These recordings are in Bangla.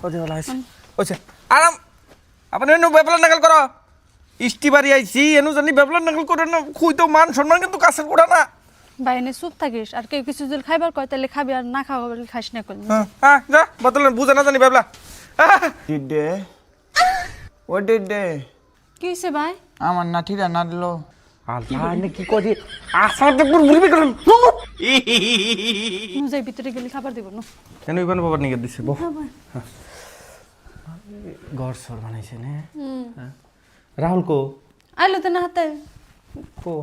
ওতে বলা আছে ওছে আরাম আপনি এনু বেবলা নাগাল করো ইষ্টি বাড়ি আইছি এনু জানি বেবলা নাগাল করে না খুই তো মান সম্মান কিন্তু কাছের গোড়া না বাইনে চুপ থাকিস আর কেউ কিছু যদি খাইবার কয় তাহলে খাবি আর না খাওয়া বলে খাইস না কোন হ্যাঁ যা বদল বুঝে না জানি বেবলা ডিডে ও ডিডে কি হইছে ভাই আমার নাতিরা না দিল আল্লাহ নে কি করি আসার তো পুরো ভুলবি করলাম যাই ভিতরে গেলে খাবার দিব না কেন ইবান বাবার নিয়ে দিছে বহ ঘর সর বানাইছে নে রাহুল কো আইলো তো না হাতে কো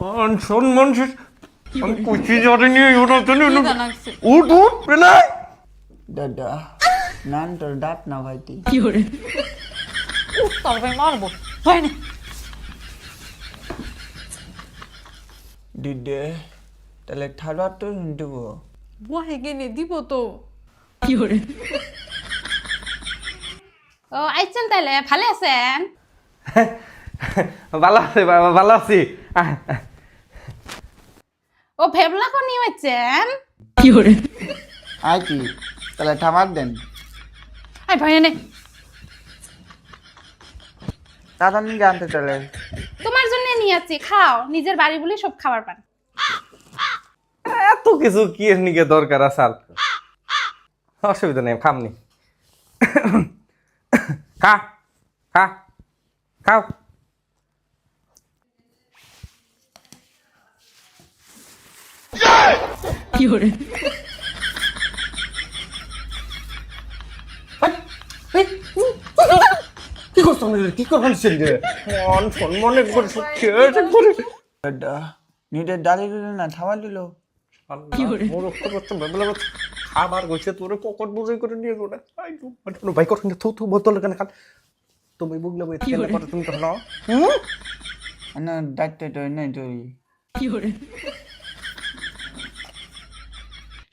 মান সম্মান শেষ আমি কুচি জরে নিয়ে ওটা তো উঠ উঠ বিনাই দাদা নান তোর দাঁত না ভাইতি তোর ভাই মারবো হয় না ডিডে তাহলে থালা তো দেব বহে গেনে দিব তো ও আইছেন তাইলে ভালো আছেন ভালো আছে বাবা ভালো আছি ও ভেবলা কোনি হইছেন আই কি তাহলে থামাক দেন আই ভয় নে দাদা নিয়ে জানতে চলে তোমার জন্য নিয়ে আছি খাও নিজের বাড়ি বলে সব খাবার পান এত কিছু কি এর নিকে দরকার আছে আর অসুবিধা নেই খামনি খা খা খাও কি করছো কি করবেন রে মন সম্মানে করে খেয়েছে করে দাদা নিজের দাঁড়িয়ে দিল না থামা দিল খাবার গেছে তোর পকেট বুঝাই করে নিয়ে গোটা ভাই কখন থু থু বোতল কেন খান তুমি বুঝলে তুমি তো না না ডাক্তার তো নাই তুই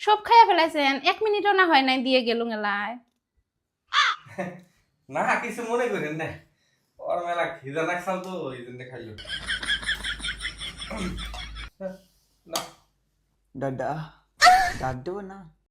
সব খাইয়া ফেলাইছেন 1 মিনিটও না হয় নাই দিয়ে গেলুম এলায় না কিছু মনে করেন না ওর মেলা খিদা লাগছাল তো এই জন্য খাইলো না দাদা দাঁত দেবো না